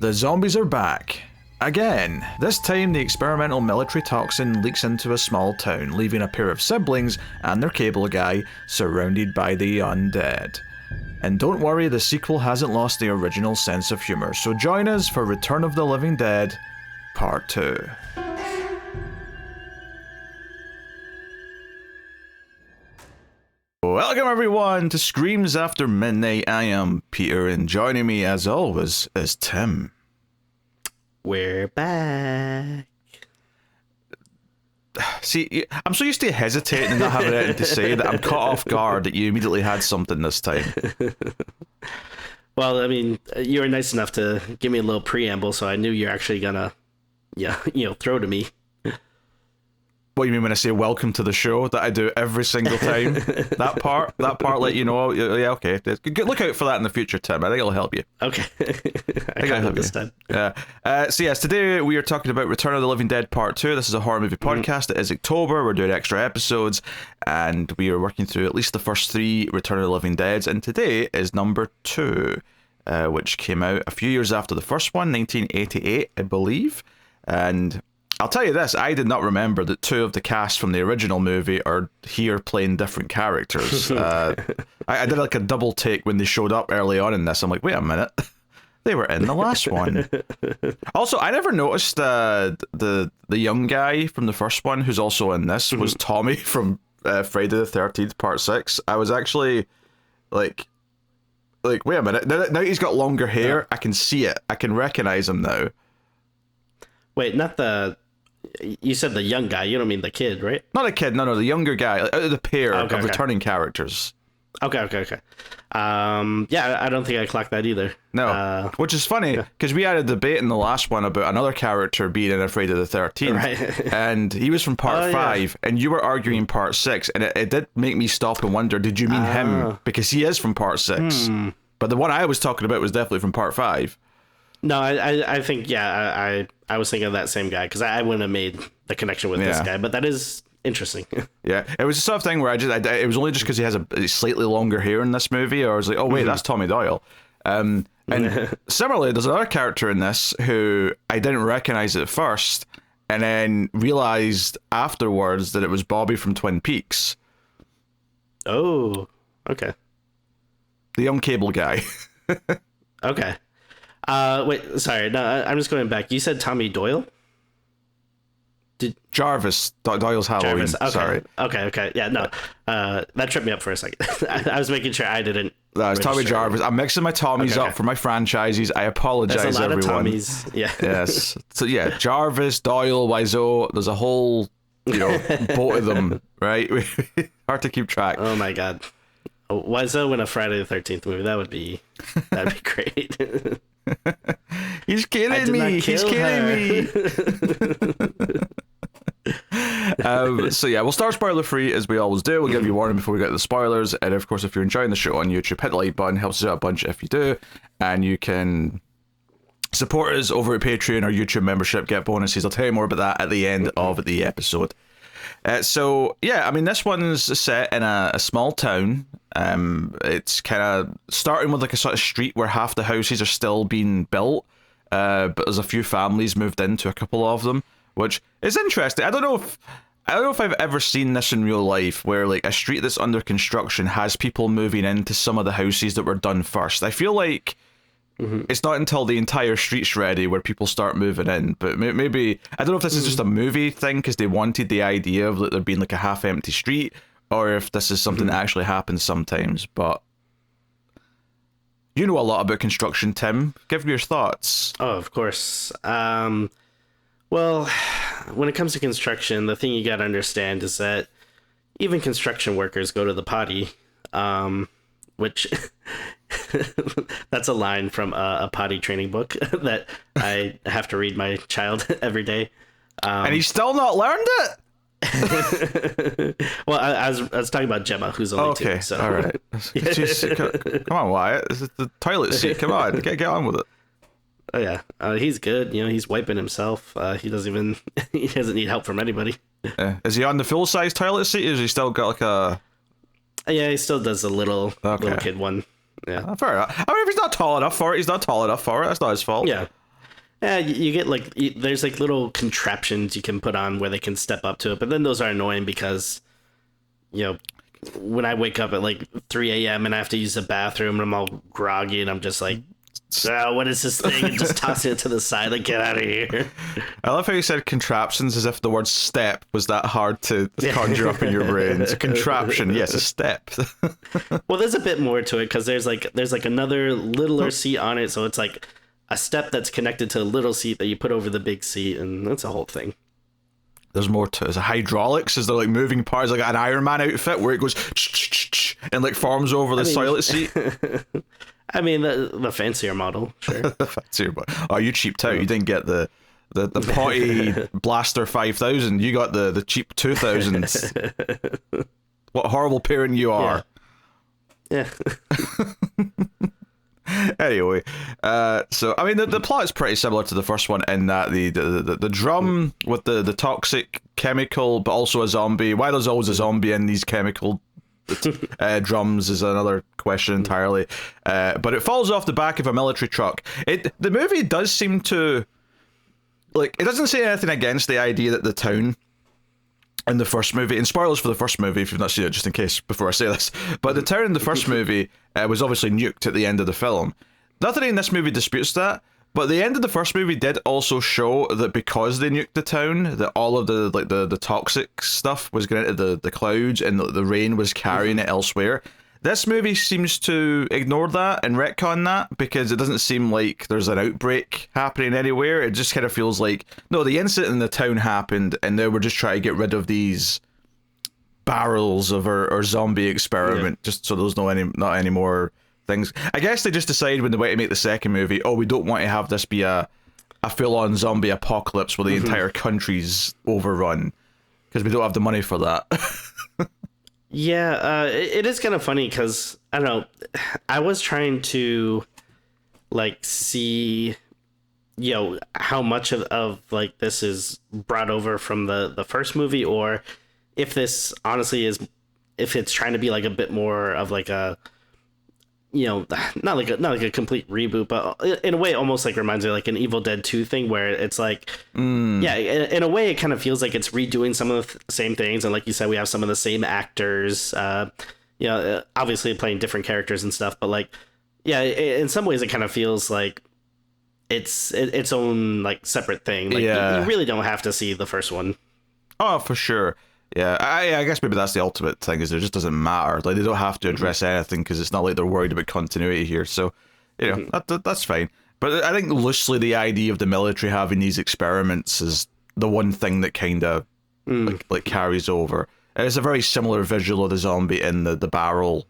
The zombies are back. Again. This time the experimental military toxin leaks into a small town, leaving a pair of siblings and their cable guy surrounded by the undead. And don't worry, the sequel hasn't lost the original sense of humor, so join us for Return of the Living Dead Part 2. Welcome everyone to Screams After Midnight. I am Peter, and joining me as always is Tim. We're back. See, I'm so used to hesitating and not having anything to say that I'm caught off guard that you immediately had something this time. Well, I mean, you were nice enough to give me a little preamble, so I knew you're actually gonna, throw to me. What do you mean when I say welcome to the show that I do every single time? that part let you know. Yeah, okay. Look out for that in the future, Tim. I think it'll help you. Okay. I got it this time. Yeah. So yes, today we are talking about Return of the Living Dead Part 2. This is a horror movie podcast. It is October. We're doing extra episodes, and we are working through at least the first 3 Return of the Living Deads, and today is number 2, which came out a few years after the first one, 1988, I believe. And I'll tell you this, I did not remember that 2 of the cast from the original movie are here playing different characters. I did like a double take when they showed up early on in this. I'm like, wait a minute, they were in the last one. Also, I never noticed the young guy from the first one who's also in this was Tommy from Friday the 13th Part 6. I was actually like, wait a minute, now he's got longer hair, yeah. I can see it, I can recognize him now. Wait, not the... You said the young guy. You don't mean the kid, right? Not a kid. No, the younger guy. The pair of returning characters. Okay. Yeah, I don't think I clocked that either. No, which is funny because we had a debate in the last one about another character being in Friday the 13th, right. And he was from Part 5, and you were arguing Part 6, and it did make me stop and wonder: did you mean him because he is from Part 6? But the one I was talking about was definitely from Part 5. No, I think, I was thinking of that same guy because I wouldn't have made the connection with this guy, but that is interesting. Yeah, it was the sort of thing where it was only just because he has a slightly longer hair in this movie, or I was like, oh wait, that's Tommy Doyle. And similarly, there's another character in this who I didn't recognize at first, and then realized afterwards that it was Bobby from Twin Peaks. Oh, okay. The young cable guy. Okay. Wait, sorry. No, I'm just going back. You said Tommy Doyle? Jarvis. Doyle's Halloween. Jarvis. Okay. Sorry. Okay. Yeah, no. That tripped me up for a second. I was making sure I didn't. No, it's Tommy Jarvis. I'm mixing my Tommies up for my franchises. I apologize, There's a lot everyone. Of Tommies. Yeah. Yes. So yeah, Jarvis, Doyle, Wiseau. There's a whole, boat of them, right? Hard to keep track. Oh my god. Wiseau in a Friday the 13th movie. That'd be great. He's killing me. He's killing me. So yeah, we'll start spoiler free as we always do. We'll give you a warning before we get to the spoilers. And of course, if you're enjoying the show on YouTube, hit the like button. Helps us out a bunch if you do. And you can support us over at Patreon or YouTube membership. Get bonuses. I'll tell you more about that at the end of the episode. So yeah, I mean, this one's set in a small town. It's kind of starting with like a sort of street where half the houses are still being built, but there's a few families moved into a couple of them, which is interesting. I don't know if I've ever seen this in real life, where like a street that's under construction has people moving into some of the houses that were done first. I feel like it's not until the entire street's ready where people start moving in, but maybe I don't know if this is just a movie thing because they wanted the idea of there being like a half-empty street, or if this is something that actually happens sometimes. But you know a lot about construction, Tim. Give me your thoughts. Oh, of course. Well, when it comes to construction, the thing you got to understand is that even construction workers go to the potty, which that's a line from a potty training book that I have to read my child every day. And he's still not learned it? Well, I was talking about Gemma, who's only 2. So. All right. Come on, Wyatt. This is the toilet seat. Come on, get on with it. Oh yeah, he's good. He's wiping himself. He doesn't need help from anybody. Is he on the full size toilet seat? Or has he still got like a? Yeah, he still does a little kid one. Yeah, fair enough. I mean, if he's not tall enough for it, he's not tall enough for it. That's not his fault. Yeah, Yeah, you get like there's like little contraptions you can put on where they can step up to it, but then those are annoying because when I wake up at like 3 a.m. and I have to use the bathroom and I'm all groggy and I'm just like, what is this thing? And just tossing it to the side, like, get out of here. I love how you said contraptions as if the word step was that hard to conjure up in your brain. It's a contraption, yes, a step. Well, there's a bit more to it because there's like another littler seat on it, so it's like a step that's connected to a little seat that you put over the big seat, and that's a whole thing. There's more to it. Is it hydraulics? Is there like moving parts, like an Iron Man outfit where it goes and like forms over the toilet seat? I mean, the fancier model, sure. The fancier model. Oh, you cheaped out. You didn't get the potty Blaster 5000. You got the cheap 2000s. What a horrible parent you are. Yeah. Anyway, so I mean the plot is pretty similar to the first one in that the drum with the toxic chemical, but also a zombie. Why there's always a zombie in these chemical drums is another question entirely. But it falls off the back of a military truck. The movie does seem to like it doesn't say anything against the idea that the town in the first movie, and spoilers for the first movie if you've not seen it, just in case before I say this, but the town in the first movie was obviously nuked at the end of the film. Nothing in this movie disputes that, but the end of the first movie did also show that because they nuked the town, that all of the toxic stuff was going into the clouds and the rain was carrying it elsewhere. This movie seems to ignore that and retcon that because it doesn't seem like there's an outbreak happening anywhere. It just kind of feels like, no, the incident in the town happened and now we're just trying to get rid of these barrels of our zombie experiment just so there's not any more things. I guess they just decided when they went to make the second movie, we don't want to have this be a full-on zombie apocalypse where the entire country's overrun because we don't have the money for that. Yeah, it is kind of funny because, I don't know, I was trying to, like, see, how much of like, this is brought over from the first movie, or if this honestly is, if it's trying to be, like, a bit more of, like, a, not like a complete reboot, but in a way it almost like reminds me of like an Evil Dead 2 thing where it's like, in a way it kind of feels like it's redoing some of the same things. And like you said, we have some of the same actors, obviously playing different characters and stuff, but like, in some ways it kind of feels like it's its own like separate thing. Like you really don't have to see the first one. Oh, for sure. Yeah, I guess maybe that's the ultimate thing, is it just doesn't matter. Like, they don't have to address anything because it's not like they're worried about continuity here. So, that's fine. But I think loosely the idea of the military having these experiments is the one thing that kind of like carries over. And it's a very similar visual of the zombie in the barrel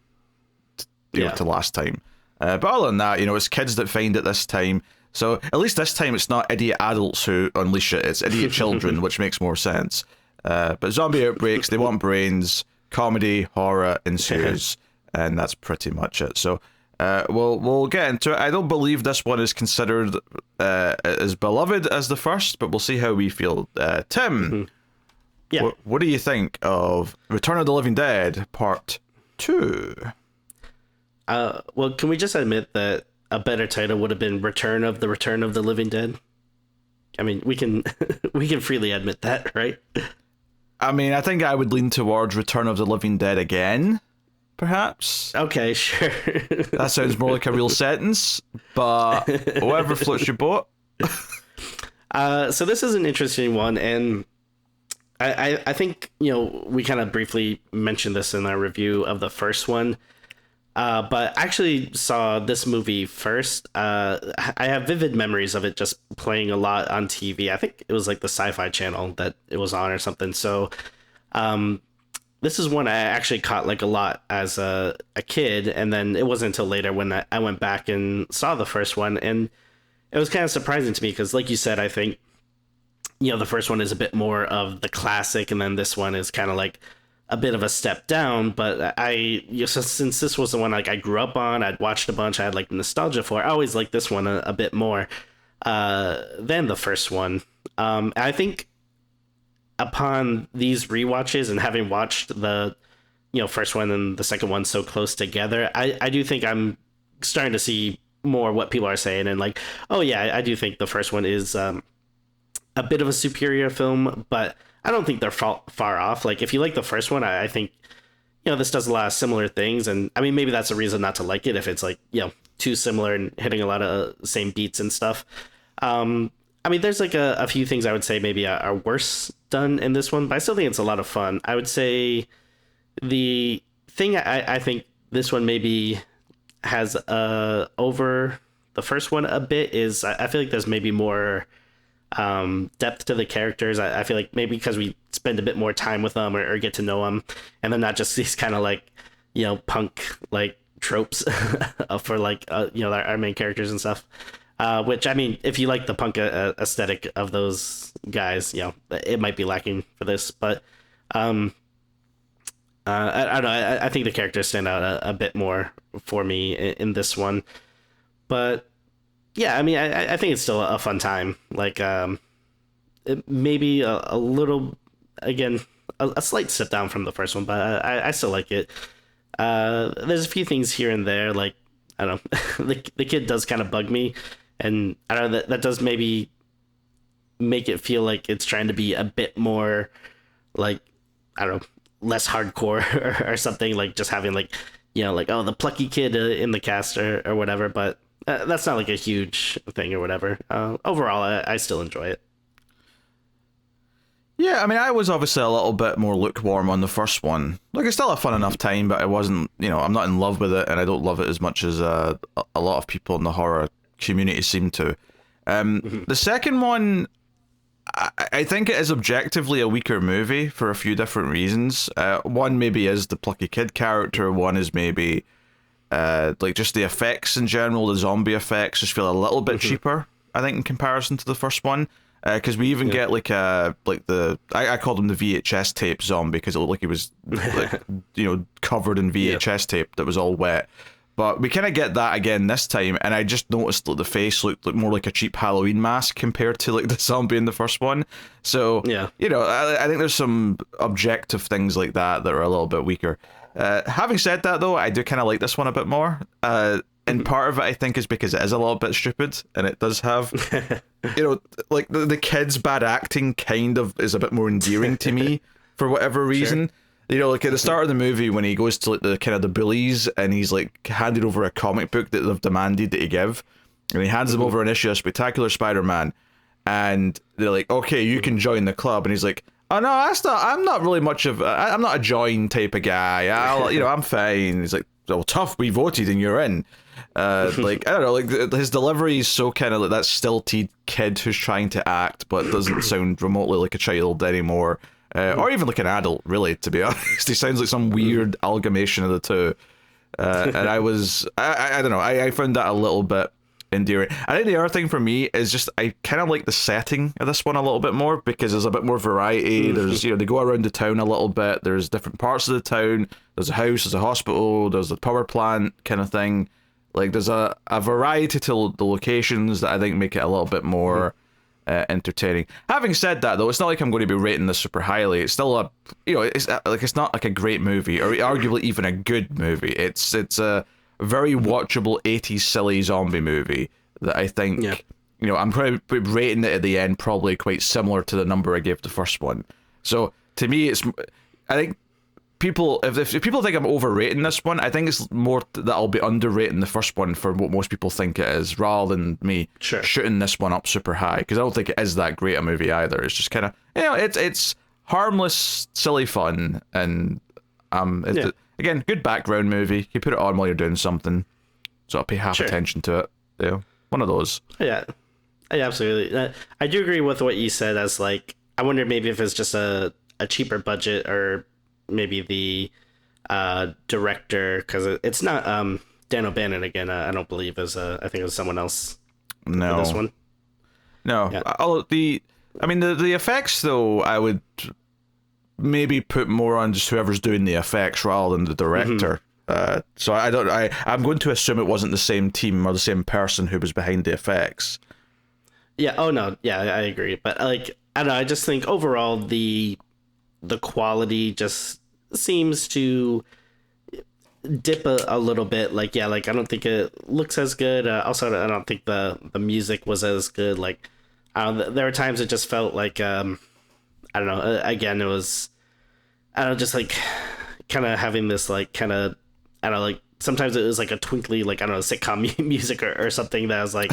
to last time. But other than that, it's kids that find it this time. So at least this time it's not idiot adults who unleash it. It's idiot children, which makes more sense. But zombie outbreaks, they want brains, comedy, horror ensues, and that's pretty much it. So we'll get into it. I don't believe this one is considered as beloved as the first, but we'll see how we feel. Tim, what do you think of Return of the Living Dead Part 2? Well, can we just admit that a better title would have been Return of the Living Dead? I mean, we can freely admit that, right? I mean, I think I would lean towards Return of the Living Dead again, perhaps. Okay, sure. That sounds more like a real sentence, but whatever floats your boat. So this is an interesting one, and I think, we kind of briefly mentioned this in our review of the first one, but I actually saw this movie first. I have vivid memories of it just playing a lot on TV. I think it was like the Sci-Fi Channel that it was on or something. So this is one I actually caught like a lot as a kid, and then it wasn't until later when I went back and saw the first one, and it was kind of surprising to me because, like you said, I think, the first one is a bit more of the classic, and then this one is kind of like a bit of a step down. But since this was the one like I grew up on, I'd watched a bunch, I had like nostalgia for, I always liked this one a bit more than the first one. I think upon these rewatches and having watched the first one and the second one so close together, I do think I'm starting to see more what people are saying, and like, oh yeah, I do think the first one is a bit of a superior film, but I don't think they're far off. Like, if you like the first one, I think, this does a lot of similar things, and I mean, maybe that's a reason not to like it if it's like, too similar and hitting a lot of same beats and stuff. I mean, there's like a few things I would say maybe are worse done in this one, but I still think it's a lot of fun. I would say the thing I think this one maybe has over the first one a bit is I feel like there's maybe more depth to the characters. I feel like maybe because we spend a bit more time with them or get to know them, and they're not just these kind of like, punk like tropes for like, our main characters and stuff. Which, I mean, if you like the punk aesthetic of those guys, it might be lacking for this, but I don't know. I think the characters stand out a bit more for me in this one, but yeah, I mean, I think it's still a fun time. Like, it maybe a little, again, a slight step down from the first one, but I still like it. There's a few things here and there, like, I don't know, the kid does kind of bug me, and I don't know, that does maybe make it feel like it's trying to be a bit more, like, I don't know, less hardcore or something, like just having like, like, oh, the plucky kid in the cast or whatever, but that's not like a huge thing or whatever. Overall, I still enjoy it. Yeah, I mean, I was obviously a little bit more lukewarm on the first one. Like, it's still a fun enough time, but I wasn't, I'm not in love with it, and I don't love it as much as a lot of people in the horror community seem to. The second one, I think it is objectively a weaker movie for a few different reasons. One maybe is the plucky kid character. One is maybe like just the effects in general. The zombie effects just feel a little bit cheaper, I think, in comparison to the first one. Because we even get like I called him the VHS tape zombie because it looked like he was like, covered in VHS tape that was all wet. But we kind of get that again this time, and I just noticed that the face looked more like a cheap Halloween mask compared to like the zombie in the first one. So yeah, I think there's some objective things like that are a little bit weaker. Having said that, though, I do kind of like this one a bit more. And part of it, I think, is because it is a little bit stupid, and it does have, like the kid's bad acting kind of is a bit more endearing to me for whatever reason. Sure. Like at the start of the movie when he goes to like the kind of the bullies and he's like handed over a comic book that they've demanded that he give, and he hands them over an issue of Spectacular Spider-Man, and they're like, okay, you can join the club, and he's like, oh no, I'm not really much of I'm not a join type of guy. I'm fine. He's like, well, tough, we voted and you're in. Like, I don't know, like his delivery is so kind of like that stilted kid who's trying to act but doesn't sound remotely like a child anymore, or even like an adult, really, to be honest. He sounds like some weird amalgamation of the two, and I don't know, I found that a little bit endearing. I think the other thing for me is just I kind of like the setting of this one a little bit more because there's a bit more variety. There's they go around the town a little bit. There's different parts of the town. There's a house, there's a hospital, there's a power plant kind of thing. Like there's a variety to the locations that I think make it a little bit more entertaining. Having said that, though, it's not like I'm going to be rating this super highly. It's still it's not like a great movie or arguably even a good movie. It's a very watchable 80s silly zombie movie that I think I'm probably rating it at the end probably quite similar to the number I gave the first one. So to me, I think people, if people think I'm overrating this one, I think it's more that I'll be underrating the first one for what most people think it is, rather than me shooting this one up super high, because I don't think it is that great a movie either. It's just kind of it's harmless, silly fun, and again, good background movie. You put it on while you're doing something, so I'll pay half attention to it. One of those. Yeah, absolutely. I do agree with what you said. As like, I wonder maybe if it's just a cheaper budget, or maybe the director, because it's not Dan O'Bannon again. I don't believe is I think it was someone else. No, for this one. No, the effects though, I would maybe put more on just whoever's doing the effects rather than the director. So I'm going to assume it wasn't the same team or the same person who was behind the effects. Yeah. Oh no. Yeah, I agree. But like, I don't know. I just think overall the quality just seems to dip a little bit. Like, yeah, like I don't think it looks as good. Also, I don't think the music was as good. Like, I don't know, there were times it just felt like I don't know. Again, it was I don't know, just like kind of having this like kind of I don't know, like sometimes it was like a twinkly like I don't know sitcom music or something that was like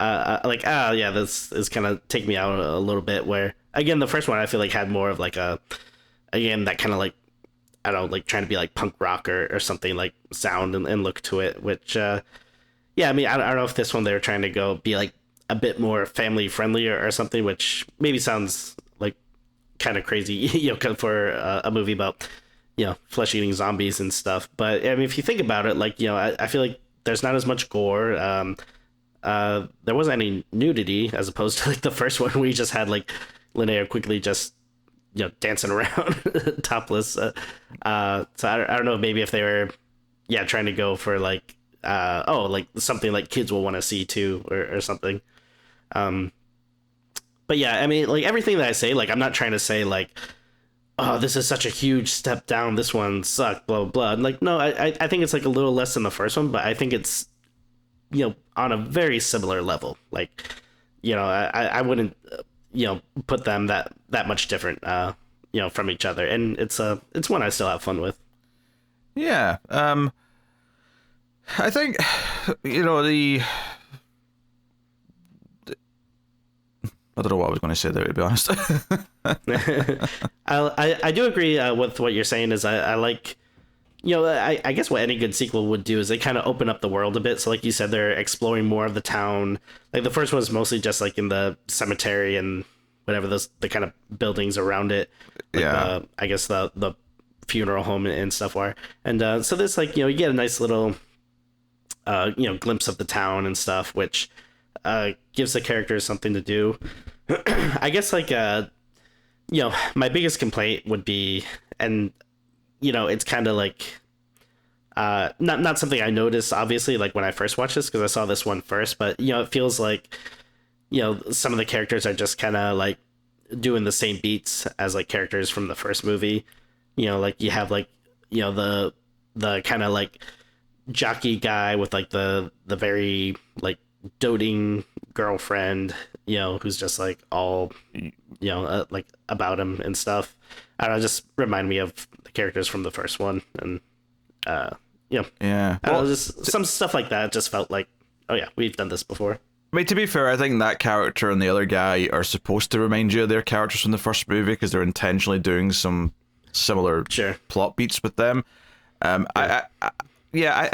yeah, this is kind of take me out a little bit. Where again, the first one I feel like had more of like a again that kind of like I don't know, like trying to be like punk rock or something like sound and look to it. Which yeah, I mean I don't know if this one they were trying to go be like a bit more family friendly or something, which maybe sounds like kind of crazy, you know, for a movie about flesh eating zombies and stuff. But I mean, if you think about it, like I feel like there's not as much gore. There wasn't any nudity as opposed to like the first one where you just had like Linnea quickly just dancing around topless. So I don't know, maybe if they were trying to go for like like something like kids will want to see too or something. But yeah, I mean, like everything that I say, like I'm not trying to say like, oh, this is such a huge step down. This one sucked, blah, blah, blah. And like, no, I think it's like a little less than the first one, but I think it's, on a very similar level. Like, I wouldn't, put them that much different, from each other. And it's one I still have fun with. Yeah. I think, I don't know what I was going to say there, to be honest. I do agree with what you're saying. Is I like, I guess what any good sequel would do is they kind of open up the world a bit. So like you said, they're exploring more of the town. Like the first one was mostly just like in the cemetery and whatever the kind of buildings around it. Like I guess the funeral home and stuff are. And so this like, you get a nice little, glimpse of the town and stuff, which gives the characters something to do. I guess like my biggest complaint would be, and it's kind of like not something I noticed obviously like when I first watched this because I saw this one first, but it feels like some of the characters are just kind of like doing the same beats as like characters from the first movie. Like you have like the kind of like jockey guy with like the very like doting girlfriend, who's just like all, like about him and stuff. I don't know, just remind me of the characters from the first one. And, yeah. I don't know, just some stuff like that just felt like, oh yeah, we've done this before. I mean, to be fair, I think that character and the other guy are supposed to remind you of their characters from the first movie because they're intentionally doing some similar plot beats with them. I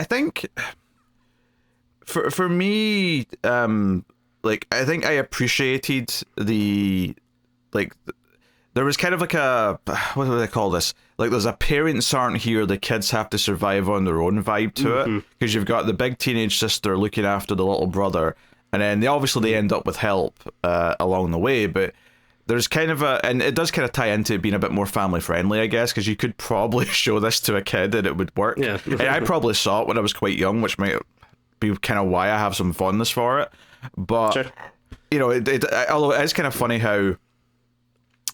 think for me, like I think I appreciated the like there was kind of like a what do they call this? Like there's a parents aren't here, the kids have to survive on their own vibe to it because you've got the big teenage sister looking after the little brother, and then they end up with help along the way, but. There's kind of and it does kind of tie into being a bit more family friendly, I guess, because you could probably show this to a kid and it would work. Yeah. And I probably saw it when I was quite young, which might be kind of why I have some fondness for it. But, although it is kind of funny how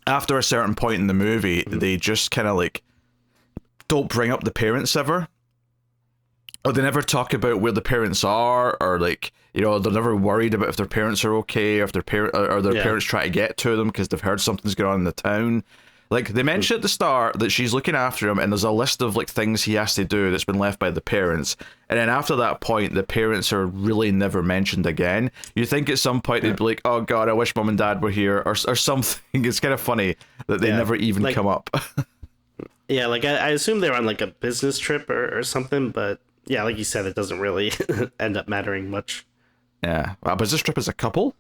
after a certain point in the movie, they just kind of like don't bring up the parents ever. Or they never talk about where the parents are, or like, they're never worried about if their parents are okay, or if their parents try to get to them because they've heard something's going on in the town. Like they mention at the start that she's looking after him, and there's a list of like things he has to do that's been left by the parents. And then after that point, the parents are really never mentioned again. You think at some point they'd be like, "Oh God, I wish mom and dad were here," or something. It's kind of funny that they never even like, come up. Yeah, like I assume they're on like a business trip or something, but. Yeah, like you said, it doesn't really end up mattering much. Yeah. But this trip is a couple?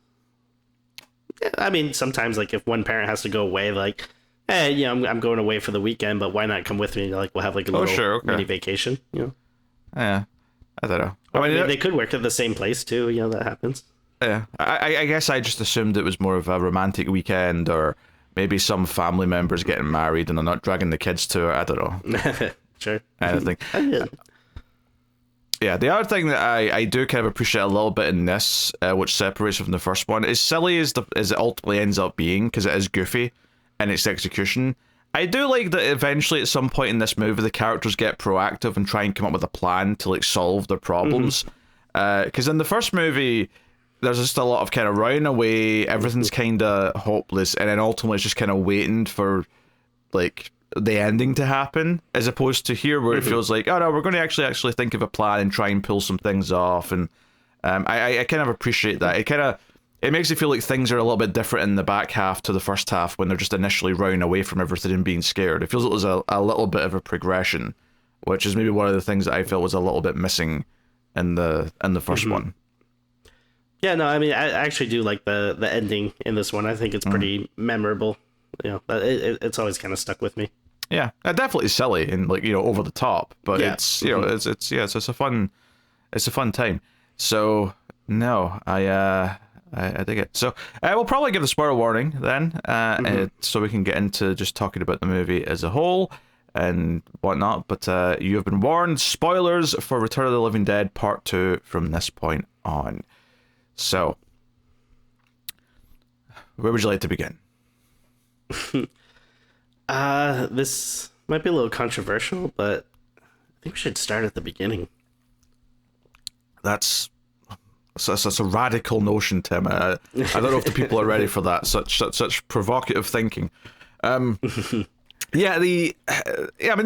Yeah, I mean, sometimes, like, if one parent has to go away, like, hey, I'm going away for the weekend, but why not come with me? Like, we'll have, like, a little mini vacation, Yeah. I don't know. I mean, they could work at the same place, too, that happens. Yeah. I guess I just assumed it was more of a romantic weekend, or maybe some family members getting married and they're not dragging the kids to it. I don't know. Sure. Anything. Yeah, the other thing that I do kind of appreciate a little bit in this, which separates it from the first one, is silly as it ultimately ends up being, because it is goofy in its execution. I do like that eventually at some point in this movie the characters get proactive and try and come up with a plan to like solve their problems. Because in the first movie, there's just a lot of kind of running away, everything's kind of hopeless, and then ultimately it's just kind of waiting for like the ending to happen, as opposed to here where it feels like, oh no, we're going to actually think of a plan and try and pull some things off. And I kind of appreciate that. It makes it feel like things are a little bit different in the back half to the first half when they're just initially running away from everything and being scared. It feels like there's a little bit of a progression, which is maybe one of the things that I felt was a little bit missing in the first one. Yeah, no, I mean, I actually do like the ending in this one. I think it's pretty memorable. You know, it's always kind of stuck with me. Yeah, definitely silly and like, you know, over the top, but it's, you know, it's a fun time. So no, I dig it. So we'll probably give the spoiler warning then, so we can get into just talking about the movie as a whole and whatnot. But you have been warned: spoilers for Return of the Living Dead Part 2 from this point on. So, where would you like to begin? This might be a little controversial, but I think we should start at the beginning. That's a radical notion, Tim. I don't know if the people are ready for that. Such provocative thinking. I mean, the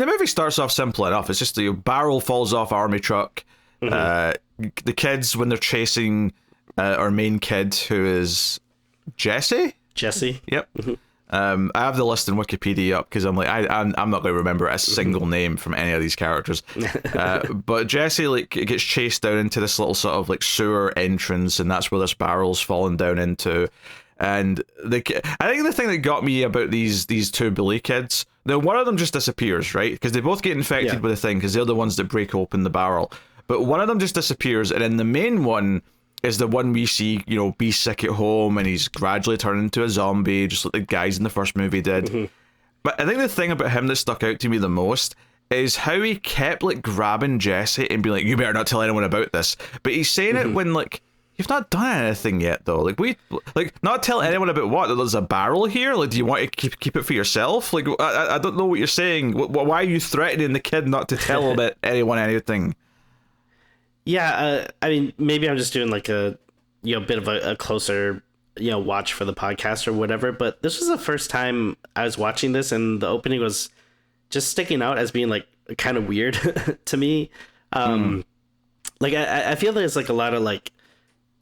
movie starts off simple enough. It's just the barrel falls off army truck. The kids, when they're chasing our main kid, who is Jesse. Yep. I have the list in Wikipedia up because I'm like, I'm not going to remember a single name from any of these characters. But Jesse like gets chased down into this little sort of like sewer entrance, and that's where this barrel's fallen down into. And I think the thing that got me about these two bully kids, now one of them just disappears, right? Because they both get infected with the thing because they're the ones that break open the barrel. But one of them just disappears, and then the main one is the one we see, you know, be sick at home, and he's gradually turning into a zombie, just like the guys in the first movie did. But I think the thing about him that stuck out to me the most is how he kept like grabbing Jesse and being like, "You better not tell anyone about this." But he's saying it when like, you've not done anything yet, though. Like not tell anyone about what? That there's a barrel here? Like, do you want to keep it for yourself? Like, I don't know what you're saying. Why are you threatening the kid not to tell about anyone anything? Yeah, I mean, maybe I'm just doing like a, you know, bit of a closer, you know, watch for the podcast or whatever. But this was the first time I was watching this, and the opening was just sticking out as being like kind of weird to me. Like I feel there's like a lot of like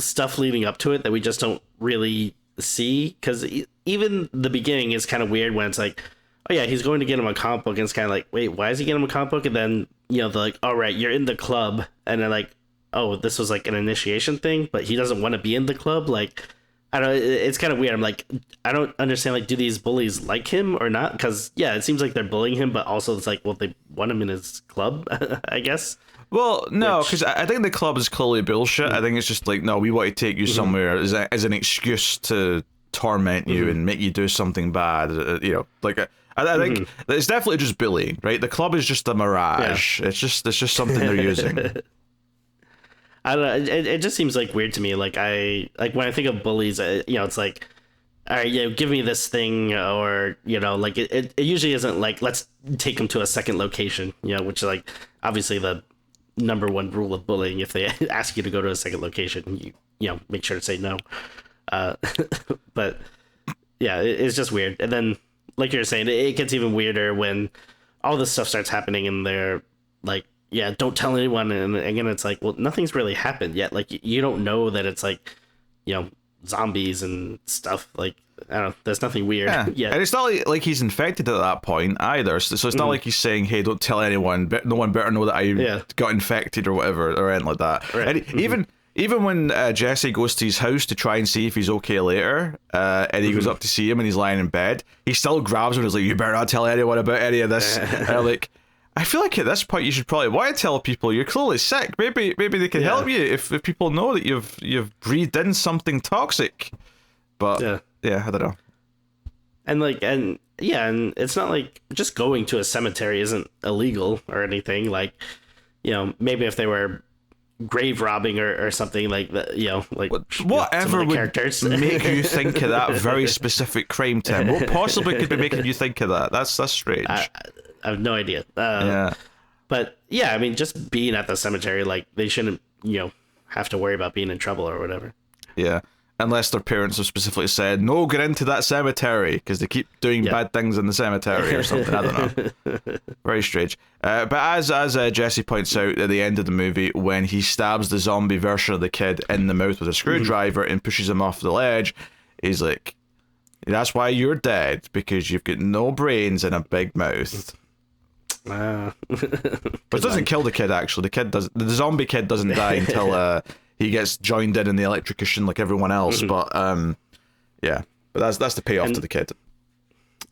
stuff leading up to it that we just don't really see, because even the beginning is kind of weird when it's like, oh yeah, he's going to get him a comic book, and it's kind of like, wait, why is he getting him a comic book? And then, you know, they're like, all right, you're in the club, and then like, oh, this was like an initiation thing, but he doesn't want to be in the club. Like, I don't know, it's kind of weird. I'm like, I don't understand, like, do these bullies like him or not? Because yeah, it seems like they're bullying him, but also it's like, well, they want him in his club, I guess. Well, no, because I think the club is clearly bullshit. I think it's just like, no, we want to take you somewhere as an excuse to torment you and make you do something bad. You know, like I think it's definitely just bullying, right? The club is just a mirage. Yeah. It's just something they're using. I don't know. It just seems like weird to me. Like when I think of bullies, you know, it's like, all right, you know, give me this thing, or, you know, like it usually isn't like, let's take them to a second location, you know, which is like obviously the number one rule of bullying. If they ask you to go to a second location, you know, make sure to say no. But yeah, it's just weird. And then, like you're saying, it gets even weirder when all this stuff starts happening, and they're like, yeah, don't tell anyone. And again, it's like, well, nothing's really happened yet. Like, you don't know that it's like, you know, zombies and stuff. Like, I don't know, there's nothing weird yet. And it's not like he's infected at that point either. So it's not like he's saying, hey, don't tell anyone. No one better know that I got infected or whatever, or anything like that. Right. And even when Jesse goes to his house to try and see if he's okay later, and he goes up to see him and he's lying in bed, he still grabs him and is like, you better not tell anyone about any of this. And I'm like, I feel like at this point you should probably want to tell people you're clearly sick. Maybe they can help you if people know that you've breathed in something toxic. But yeah, I don't know. And it's not like just going to a cemetery isn't illegal or anything. Like, you know, maybe if they were grave robbing or something like that, like whatever would characters. make you think of that very specific crime, Tim? What possibly could be making you think of that? That's strange. I have no idea. Yeah. But yeah, I mean, just being at the cemetery, like they shouldn't, have to worry about being in trouble or whatever. Yeah. Unless their parents have specifically said, no, get into that cemetery, because they keep doing bad things in the cemetery or something. I don't know. Very strange. But as Jesse points out at the end of the movie, when he stabs the zombie version of the kid in the mouth with a screwdriver and pushes him off the ledge, he's like, that's why you're dead, because you've got no brains and a big mouth. But it doesn't kill the kid, actually. The zombie kid doesn't die until... he gets joined in the electrocution like everyone else, but yeah. But that's the payoff to the kid.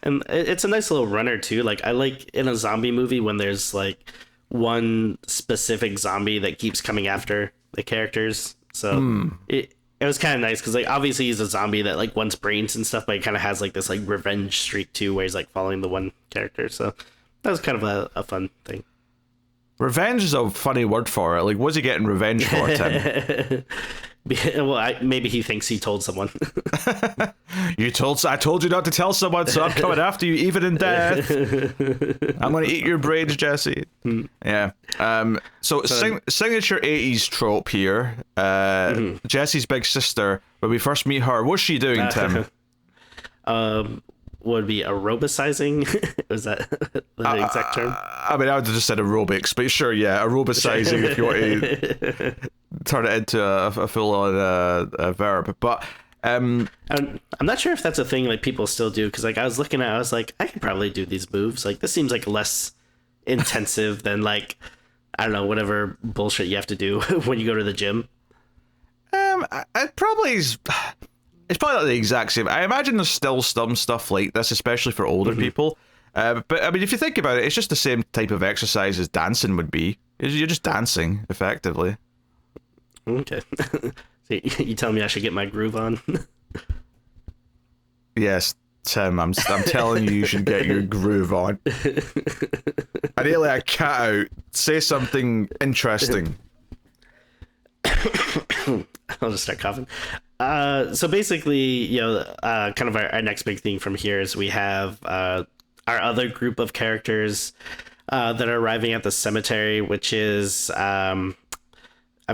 And it's a nice little runner too. Like I like in a zombie movie when there's like one specific zombie that keeps coming after the characters. So it was kind of nice because like obviously he's a zombie that like wants brains and stuff, but he kind of has like this like revenge streak too, where he's like following the one character. So that was kind of a fun thing. Revenge is a funny word for it. Like, what's he getting revenge for, Tim? Well, maybe he thinks he told someone. I told you not to tell someone, so I'm coming after you, even in death. I'm going to eat your brains, Jesse. Yeah. So signature 80s trope here. Jesse's big sister, when we first meet her, what's she doing, Tim? Would be aerobicizing. Was that the exact term? I mean, I would have just said aerobics, but sure, yeah, aerobicizing if you want to turn it into a full-on verb. But I'm not sure if that's a thing like people still do, because like I was looking at it, I was like, I could probably do these moves. Like this seems like less intensive than like, I don't know, whatever bullshit you have to do when you go to the gym. It's probably not the exact same. I imagine there's still some stuff like this, especially for older people. But I mean, if you think about it, it's just the same type of exercise as dancing would be. You're just dancing, effectively. Okay. So you telling me I should get my groove on? Yes, Tim, I'm telling you should get your groove on. Ideally, a cat out. Say something interesting. I'll just start coughing. So basically, kind of our next big thing from here is we have our other group of characters that are arriving at the cemetery, which is I'm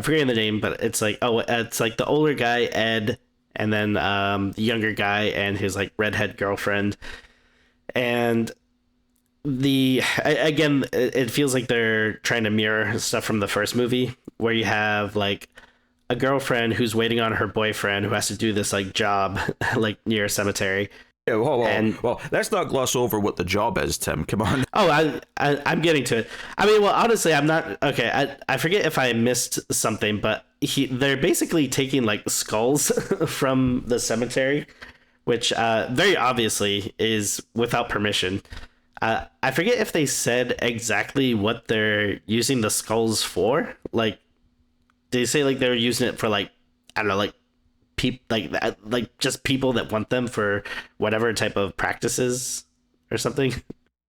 forgetting the name, but it's like the older guy, Ed, and then the younger guy and his like redhead girlfriend. And again, it feels like they're trying to mirror stuff from the first movie, where you have like a girlfriend who's waiting on her boyfriend who has to do this like job like near a cemetery. Yeah, well, let's not gloss over what the job is, Tim. Come on. Oh, I'm getting to it. I mean, well, honestly, I'm not okay. I forget if I missed something, but they're basically taking like skulls from the cemetery, which very obviously is without permission. I forget if they said exactly what they're using the skulls for. Like, they say like they're using it for like, I don't know, like like just people that want them for whatever type of practices or something.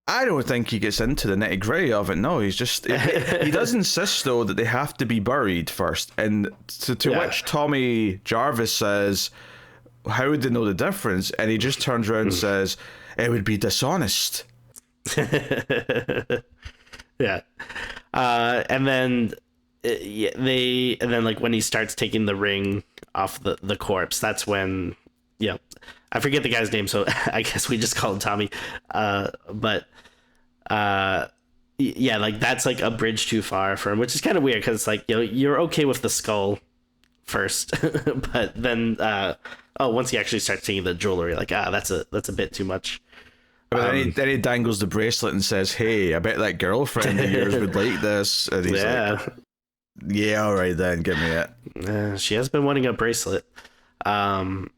I don't think he gets into the nitty gritty of it. No, he's just he does insist though that they have to be buried first, and to which Tommy Jarvis says, "How would they know the difference?" And he just turns around and says, "It would be dishonest." Yeah, and then. And then like when he starts taking the ring off the corpse, that's when I forget the guy's name, so I guess we just call him Tommy. But like that's like a bridge too far for him, which is kind of weird because it's like you're okay with the skull first, but then once he actually starts taking the jewelry, like that's a bit too much. But then he dangles the bracelet and says, "Hey, I bet that girlfriend of yours would like this." And he's like, yeah, all right then, give me it. She has been wanting a bracelet. And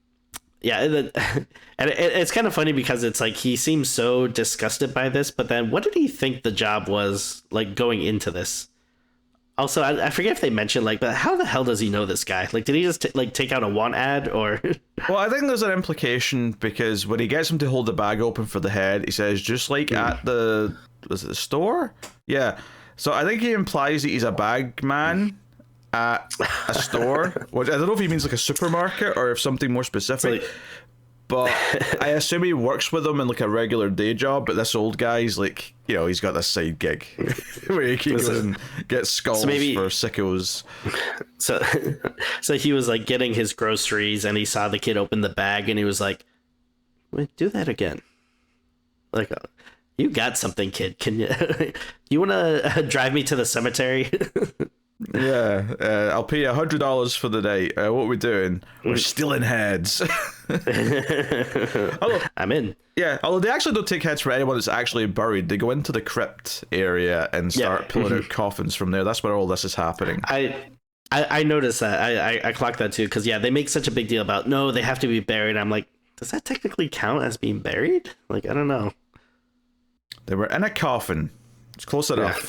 it's kind of funny because it's like he seems so disgusted by this, but then what did he think the job was like going into this? Also, I forget if they mentioned like, but how the hell does he know this guy? Like, did he just take out a want ad or? Well, I think there's an implication because when he gets him to hold the bag open for the head, he says just like at was it the store? Yeah. So I think he implies that he's a bag man, at a store, which I don't know if he means like a supermarket or if something more specific. But I assume he works with them in like a regular day job, but this old guy's like, you know, he's got this side gig where he goes and gets skulls for sickos. So he was like getting his groceries and he saw the kid open the bag and he was like, wait, do that again. Like, you got something, kid. Can you want to drive me to the cemetery? Yeah, I'll pay you $100 for the night. What are we doing? We're stealing heads. I'm in. Yeah, although they actually don't take heads from anyone that's actually buried. They go into the crypt area and start pulling out coffins from there. That's where all this is happening. I noticed that. I clocked that too, because they make such a big deal about, no, they have to be buried. I'm like, does that technically count as being buried? Like, I don't know. They were in a coffin. It's close enough.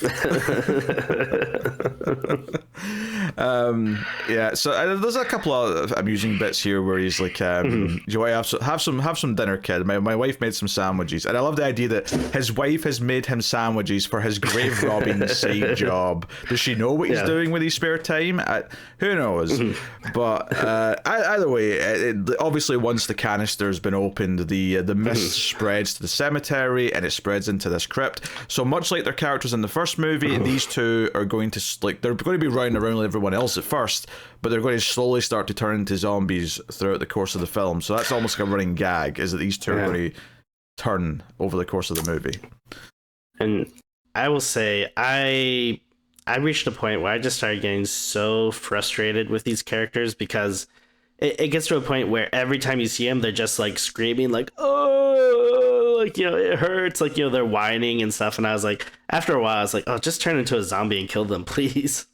So there's a couple of amusing bits here where he's like, do you want to have some dinner, kid? My wife made some sandwiches, and I love the idea that his wife has made him sandwiches for his grave robbing side job. Does she know what he's doing with his spare time? Who knows? But either way, obviously once the canister's been opened, the mist spreads to the cemetery and it spreads into this crypt. So much like their characters in the first movie, these two are going to they're going to be running around like everyone else at first, but they're going to slowly start to turn into zombies throughout the course of the film. So that's almost like a running gag, is that these two are going to turn over the course of the movie. And I will say, I reached a point where I just started getting so frustrated with these characters, because it gets to a point where every time you see them, they're just like screaming like, oh, like, it hurts, like, they're whining and stuff. And I was like, after a while I was like, oh, just turn into a zombie and kill them, please.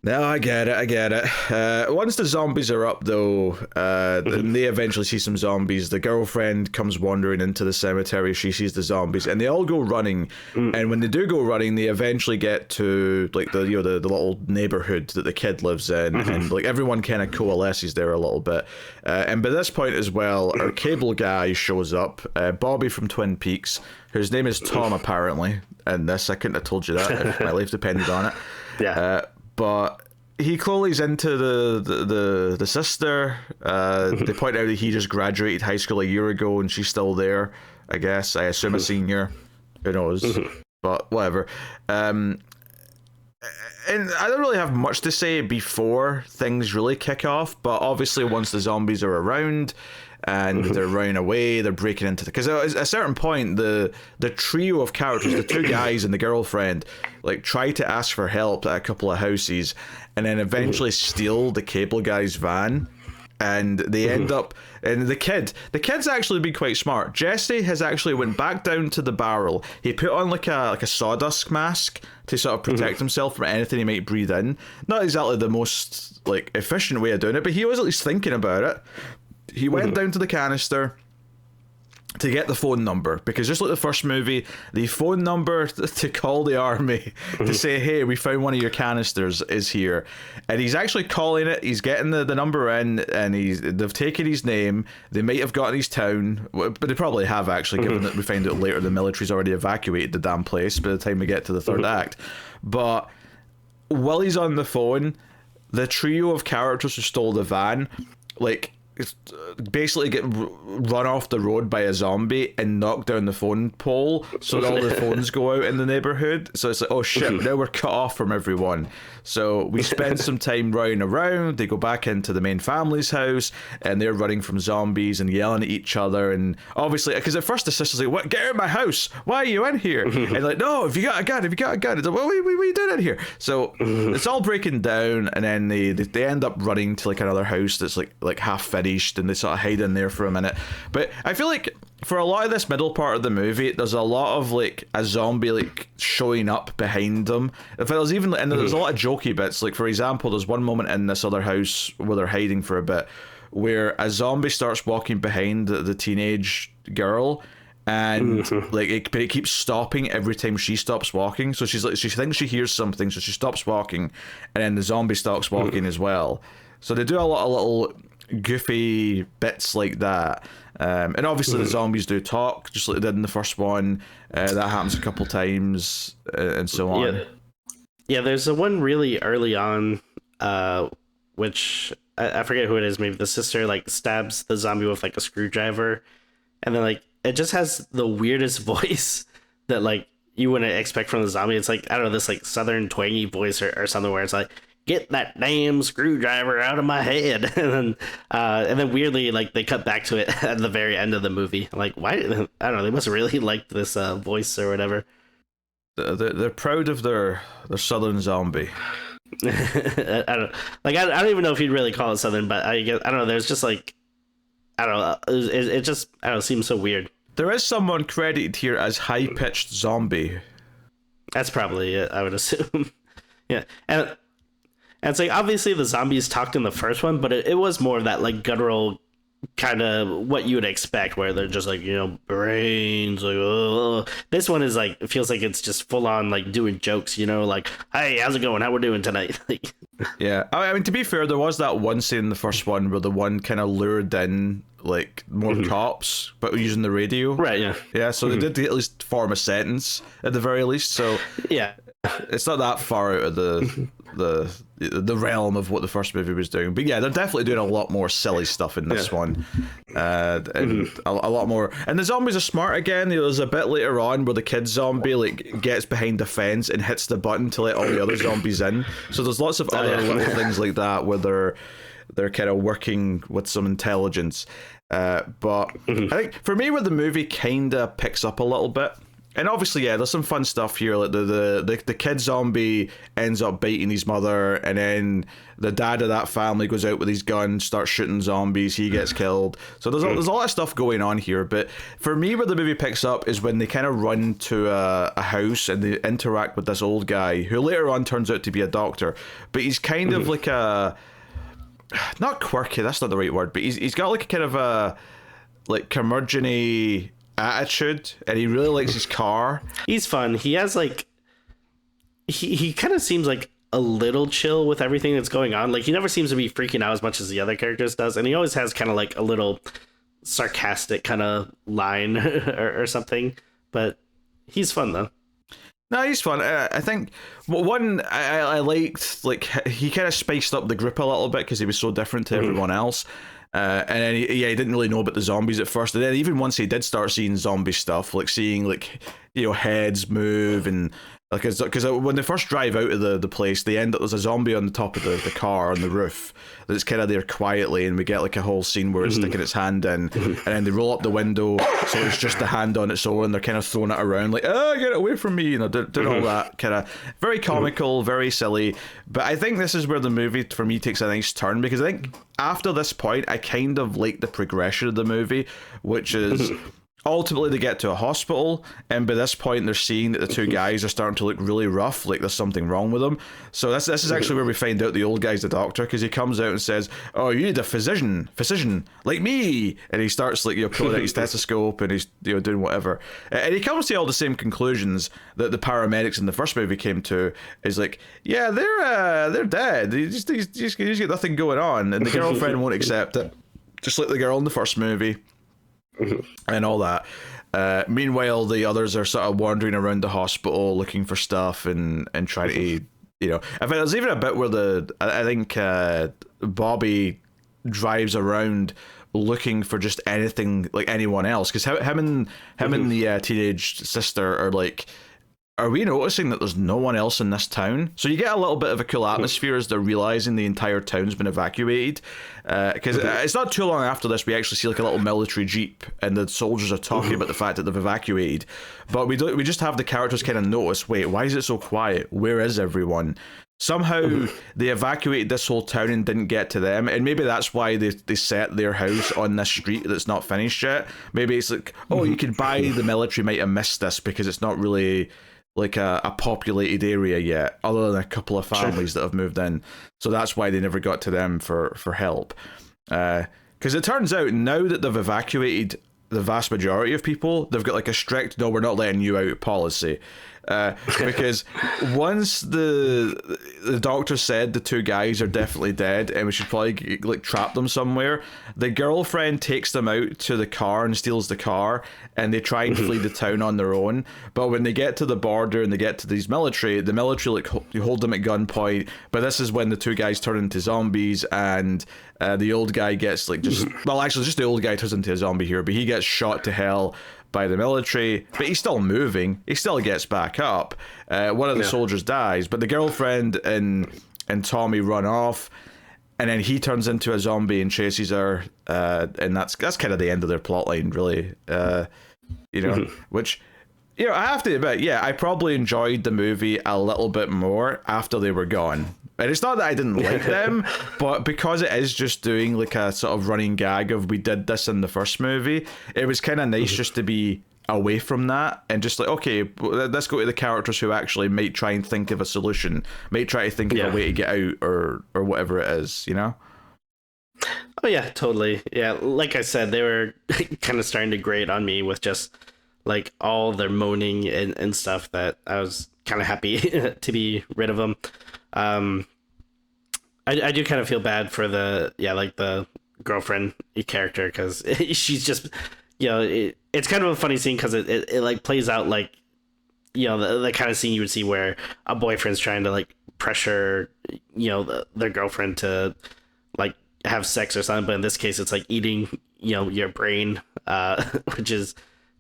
No, I get it. Once the zombies are up, though, and they eventually see some zombies, the girlfriend comes wandering into the cemetery. She sees the zombies, and they all go running. And when they do go running, they eventually get to like the little neighborhood that the kid lives in, and like everyone kind of coalesces there a little bit. And by this point as well, our cable guy shows up, Bobby from Twin Peaks, whose name is Tom apparently. And this, I couldn't have told you that if my life depended on it. Yeah. But he clearly's into the sister. They point out that he just graduated high school a year ago and she's still there, I guess. I assume a senior. Who knows? But whatever. And I don't really have much to say before things really kick off, but obviously once the zombies are around and they're running away, they're breaking into because at a certain point the trio of characters, the two guys and the girlfriend, like try to ask for help at a couple of houses and then eventually steal the cable guy's van, and they end up, and the kid's actually been quite smart. Jesse has actually went back down to the barrel. He put on like a sawdust mask to sort of protect himself from anything he might breathe in. Not exactly the most like efficient way of doing it, but he was at least thinking about it. He went down to the canister to get the phone number, because just like the first movie, the phone number to call the army to say, hey, we found one of your canisters is here. And he's actually calling it, he's getting the number in, and they've taken his name, they might have gotten his town, but they probably have actually, given that we find out later the military's already evacuated the damn place by the time we get to the third act. But while he's on the phone, the trio of characters who stole the van, like, basically get run off the road by a zombie and knock down the phone pole, so that all the phones go out in the neighborhood. So it's like, oh shit, now we're cut off from everyone. So we spend some time running around. They go back into the main family's house and they're running from zombies and yelling at each other. And obviously, because at first the sister's like, what, get out of my house, why are you in here? And like, no, if you got a gun, it's like, what are you doing in here? So it's all breaking down, and then they end up running to like another house that's like half finished, and they sort of hide in there for a minute. But I feel like for a lot of this middle part of the movie, there's a lot of like a zombie like showing up behind them. In fact, there's a lot of jokey bits. Like for example, there's one moment in this other house where they're hiding for a bit, where a zombie starts walking behind the teenage girl, and like it keeps stopping every time she stops walking. So she's like, she thinks she hears something, so she stops walking, and then the zombie stops walking as well. So they do a lot of little goofy bits like that. And obviously the zombies do talk, just like they did in the first one. That happens a couple times, and so on. Yeah, there's a one really early on, which I forget who it is. Maybe the sister like stabs the zombie with like a screwdriver, and then like it just has the weirdest voice that like you wouldn't expect from the zombie. It's like I don't know, this like southern twangy voice or something where it's like, "Get that damn screwdriver out of my head," and then weirdly like they cut back to it at the very end of the movie. Like why? I don't know. They must really like this voice or whatever. They're proud of their southern zombie. I don't I don't even know if you'd really call it southern, but I guess I don't know. There's just like I don't know. It just I don't know, seems so weird. There is someone credited here as high pitched zombie. That's probably it, I would assume. Yeah, and it's like obviously the zombies talked in the first one, but it was more of that like guttural kind of what you would expect, where they're just like brains like. Ugh. This one is like it feels like it's just full on like doing jokes, like hey, how's it going? How we're doing tonight? Like, yeah, I mean to be fair, there was that one scene in the first one where the one kind of lured in like more cops, but using the radio. Right. Yeah. Yeah. So they did at least form a sentence at the very least. So yeah. It's not that far out of the realm of what the first movie was doing, but yeah, they're definitely doing a lot more silly stuff in this one, and a lot more. And the zombies are smart again. There's a bit later on where the kid zombie like gets behind the fence and hits the button to let all the other zombies in. So there's lots of other little things like that where they're kind of working with some intelligence. But I think for me, where the movie kind of picks up a little bit. And obviously, yeah, there's some fun stuff here. Like the kid zombie ends up biting his mother, and then the dad of that family goes out with his gun, starts shooting zombies. He gets killed. So there's a lot of stuff going on here. But for me, where the movie picks up is when they kind of run to a house and they interact with this old guy who later on turns out to be a doctor. But he's kind of like not quirky. That's not the right word. But he's got like a kind of a like curmudgeon-y attitude, and he really likes his car. He's fun. He has like he kind of seems like a little chill with everything that's going on. Like he never seems to be freaking out as much as the other characters does, and he always has kind of like a little sarcastic kind of line or something. But he's fun though. No, he's fun. I think one I liked, like he kind of spiced up the group a little bit because he was so different to everyone else. And then he didn't really know about the zombies at first. And then even once he did start seeing zombie stuff, like seeing like heads move and like because when they first drive out of the place, they end up there's a zombie on the top of the car on the roof that's kind of there quietly, and we get like a whole scene where it's sticking its hand in, and then they roll up the window, so it's just the hand on its own. They're kind of throwing it around like, oh, get it away from me, doing all that kind of very comical, very silly. But I think this is where the movie for me takes a nice turn, because I think after this point I kind of like the progression of the movie, which is ultimately they get to a hospital, and by this point they're seeing that the two guys are starting to look really rough, like there's something wrong with them. So this is actually where we find out the old guy's the doctor, because he comes out and says, oh, you need a physician like me, and he starts like pulling out his stethoscope, and he's doing whatever, and he comes to all the same conclusions that the paramedics in the first movie came to. Is like, yeah, they're dead, you just got nothing going on, and the girlfriend won't accept it, just like the girl in the first movie. And all that. Meanwhile, the others are sort of wandering around the hospital looking for stuff and trying to, in fact, there's even a bit where I think Bobby drives around looking for just anything, like anyone else, because him and the teenage sister are like, are we noticing that there's no one else in this town? So you get a little bit of a cool atmosphere as they're realizing the entire town's been evacuated. Because it's not too long after this we actually see like a little military jeep, and the soldiers are talking about the fact that they've evacuated. But we just have the characters kind of notice, wait, why is it so quiet? Where is everyone? Somehow they evacuated this whole town and didn't get to them, and maybe that's why they set their house on this street that's not finished yet. Maybe it's like, oh, you could buy the military might have missed this because it's not really like a populated area yet, other than a couple of families that have moved in. So that's why they never got to them for help. Because it turns out now that they've evacuated the vast majority of people, they've got like a strict, no, we're not letting you out policy. Because once the doctor said the two guys are definitely dead and we should probably like trap them somewhere, the girlfriend takes them out to the car and steals the car, and they try and flee the town on their own. But when they get to the border and they get to these military, the military like you hold them at gunpoint. But this is when the two guys turn into zombies, and the old guy gets like just the old guy turns into a zombie here, but he gets shot to hell by the military, but he's still moving. He still gets back up. One of the soldiers dies, but the girlfriend and Tommy run off, and then he turns into a zombie and chases her, and that's kind of the end of their plotline, really. Which, I have to admit, I probably enjoyed the movie a little bit more after they were gone. And it's not that I didn't like them, but because it is just doing like a sort of running gag of we did this in the first movie, it was kind of nice just to be away from that and just like, okay, let's go to the characters who actually might try and think of a solution, might try to think of a way to get out or whatever it is, Oh yeah, totally. Yeah, like I said, they were kind of starting to grate on me with just like all their moaning and stuff that I was kind of happy to be rid of them. I do kind of feel bad for the girlfriend character, because she's just, it's kind of a funny scene because it like plays out like, the kind of scene you would see where a boyfriend's trying to like pressure, their girlfriend to like have sex or something. But in this case, it's like eating, your brain, which is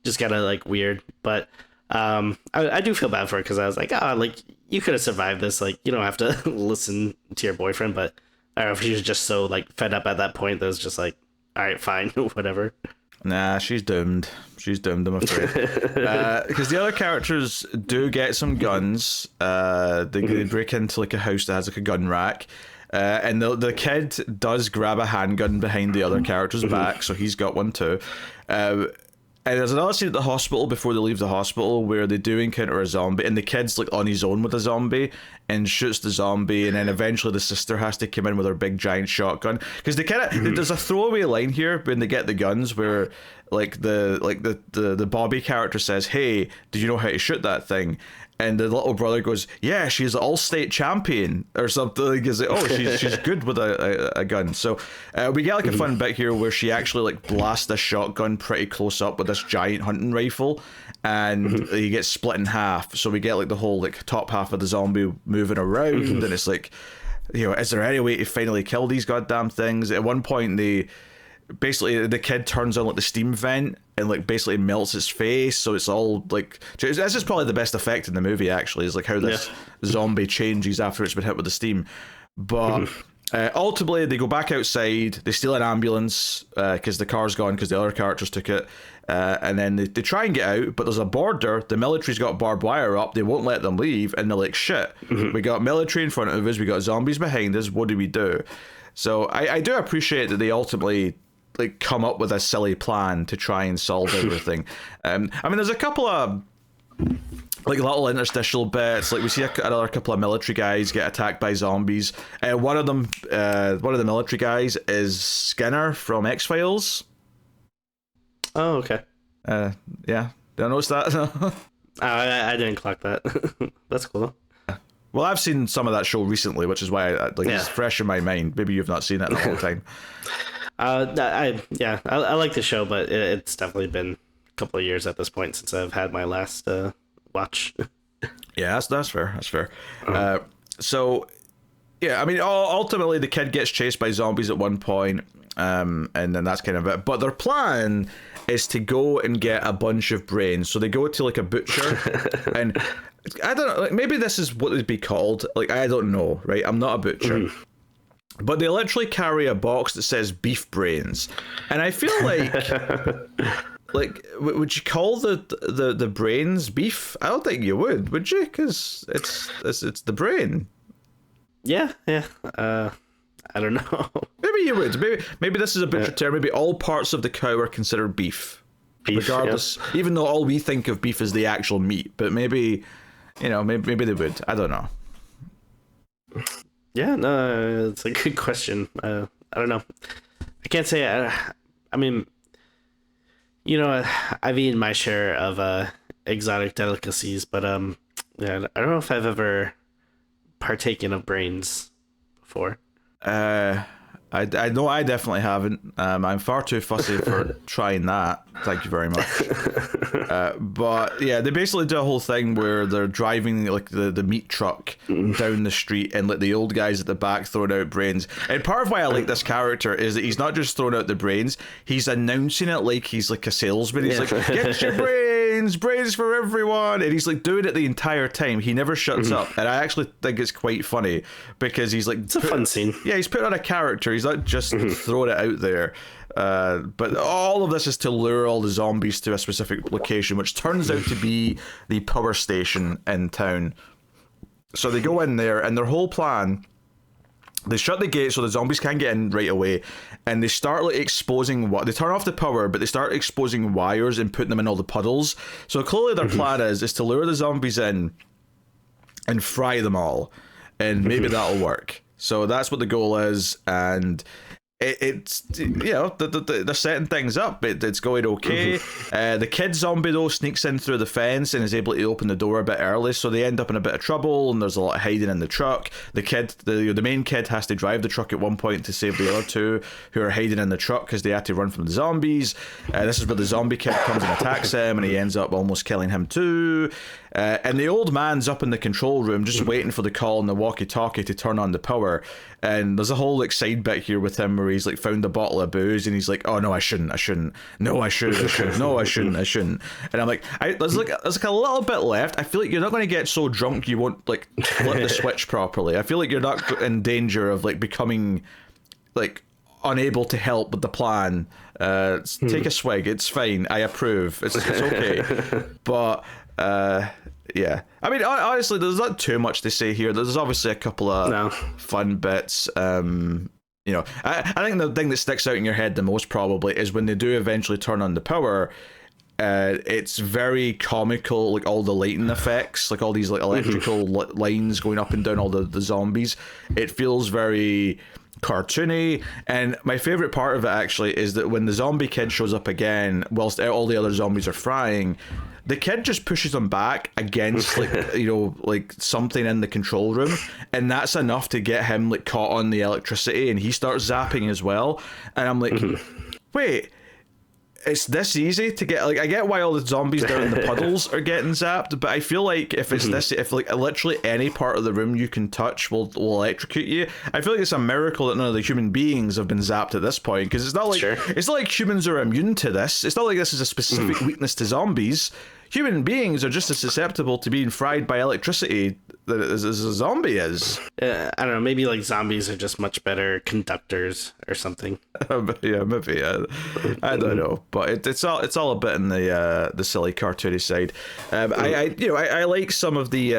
just kind of like weird. But I do feel bad for her because I was like, like you could have survived this. Like, you don't have to listen to your boyfriend. But I don't know if she was just so like fed up at that point that was just like, all right, fine, whatever. Nah, she's doomed. She's doomed, I'm afraid. Because the other characters do get some guns. They break into like a house that has like a gun rack. And the kid does grab a handgun behind the other character's back, so he's got one too. And there's another scene at the hospital before they leave the hospital where they do encounter a zombie, and the kid's like on his own with a zombie and shoots the zombie, and then eventually the sister has to come in with her big giant shotgun. Because they kind of there's a throwaway line here when they get the guns where like the Bobby character says, "Hey, did you know how to shoot that thing?" And the little brother goes, "Yeah, she's an all-state champion," or something. Like, is it, oh, she's good with a gun. So we get like a fun bit here where she actually like blasts a shotgun pretty close up with this giant hunting rifle, and he gets split in half. So we get like the whole like top half of the zombie moving around, and it's like, is there any way to finally kill these goddamn things? At one point, basically the kid turns on like the steam vent and like basically melts his face, so it's all like, this is probably the best effect in the movie actually, is like how this zombie changes after it's been hit with the steam. But ultimately they go back outside, they steal an ambulance because the car's gone because the other characters took it, and then they try and get out, but there's a border, the military's got barbed wire up, they won't let them leave, and they're like, shit, we got military in front of us, we got zombies behind us, what do we do? So I do appreciate that they ultimately like come up with a silly plan to try and solve everything. I mean, there's a couple of like little interstitial bits, like we see another couple of military guys get attacked by zombies. One of the military guys is Skinner from X-Files. Oh, okay. Yeah, did I notice that? I didn't clock that. That's cool. Well, I've seen some of that show recently, which is why it's fresh in my mind. Maybe you've not seen it in a long time. I like the show, but it's definitely been a couple of years at this point since I've had my last watch. Yeah, that's fair. That's fair. So, yeah, I mean, ultimately the kid gets chased by zombies at one point, and then that's kind of it. But their plan is to go and get a bunch of brains. So they go to like a butcher, and I don't know, like maybe this is what it'd be called. Like, I don't know, right? I'm not a butcher. But they literally carry a box that says beef brains, and I feel like, would you call the brains beef? I don't think you would you? Because it's the brain. Yeah. I don't know. Maybe you would. Maybe this is a butcher term. Maybe all parts of the cow are considered beef, regardless. Yeah. Even though all we think of beef is the actual meat, but maybe maybe they would. I don't know. Yeah, no, it's a good question. I don't know. I can't say. I mean, I've eaten my share of exotic delicacies, but Yeah, I don't know if I've ever partaken of brains before. I know I definitely haven't. I'm far too fussy for trying that. Thank you very much. But yeah, they basically do a whole thing where they're driving like the meat truck down the street, and like the old guys at the back throwing out brains. And part of why I like this character is that he's not just throwing out the brains; he's announcing it like he's like a salesman. He's like, "Get your brains for everyone," and he's like doing it the entire time. He never shuts up, and I actually think it's quite funny because he's like, it's a fun scene. Yeah, he's putting on a character. He's not just throwing it out there. But all of this is to lure all the zombies to a specific location, which turns out to be the power station in town. So they go in there, and their whole plan, they shut the gate so the zombies can't get in right away, and they start like exposing what they turn off the power, but they start exposing wires and putting them in all the puddles. So clearly their plan is to lure the zombies in and fry them all, and maybe that'll work. So that's what the goal is, and it's they're setting things up. It's going okay. The kid zombie though sneaks in through the fence and is able to open the door a bit early, so they end up in a bit of trouble, and there's a lot of hiding in the truck. The main kid has to drive the truck at one point to save the other two who are hiding in the truck because they had to run from the zombies. This is where the zombie kid comes and attacks him, and he ends up almost killing him too. And the old man's up in the control room just waiting for the call on the walkie-talkie to turn on the power. And there's a whole like side bit here with him where he's like found a bottle of booze and he's like, "Oh no, I shouldn't. No, I should. No, I shouldn't." And I'm like, there's like a little bit left. I feel like you're not going to get so drunk you won't like flip the switch properly. I feel like you're not in danger of like becoming like unable to help with the plan. Take a swig. It's fine. I approve. It's okay. But yeah, I mean, honestly, there's not too much to say here. There's obviously a couple of fun bits. I think the thing that sticks out in your head the most probably is when they do eventually turn on the power. It's very comical, like all the lighting effects, like all these like electrical lines going up and down all the zombies. It feels very cartoony, and my favorite part of it actually is that when the zombie kid shows up again whilst all the other zombies are frying, the kid just pushes him back against like something in the control room, and that's enough to get him like caught on the electricity, and he starts zapping as well. And I'm like, wait, it's this easy to get, like, I get why all the zombies down in the puddles are getting zapped, but I feel like if it's if like literally any part of the room you can touch will electrocute you. I feel like it's a miracle that none of the human beings have been zapped at this point, because it's not like it's not like humans are immune to this. It's not like this is a specific weakness to zombies. Human beings are just as susceptible to being fried by electricity as a zombie is. I don't know, maybe like zombies are just much better conductors or something. Yeah, maybe. I don't know, but it's all a bit in the silly cartoony side. I like some of the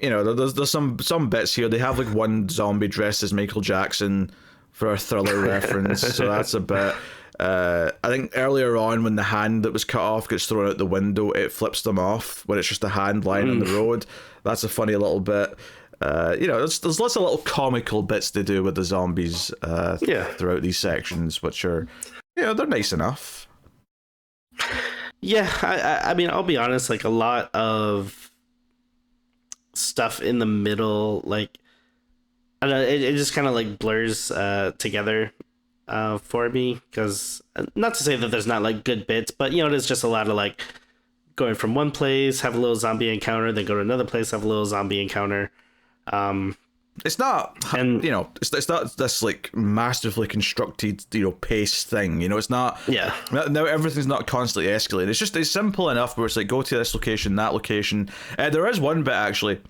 there's some bits here. They have like one zombie dressed as Michael Jackson for a Thriller reference, so that's a bit. I think earlier on when the hand that was cut off gets thrown out the window, it flips them off when it's just a hand lying on the road. That's a funny little bit. There's lots of little comical bits to do with the zombies throughout these sections, which are, they're nice enough. Yeah, I mean, I'll be honest, like a lot of stuff in the middle, like, I don't know, it just kind of like blurs together for me, because not to say that there's not like good bits, but there's just a lot of like going from one place, have a little zombie encounter, then go to another place, have a little zombie encounter. It's not, and it's not this like masterfully constructed pace thing. It's not. Yeah. Now everything's not constantly escalating. It's simple enough where it's like go to this location, that location. There is one bit actually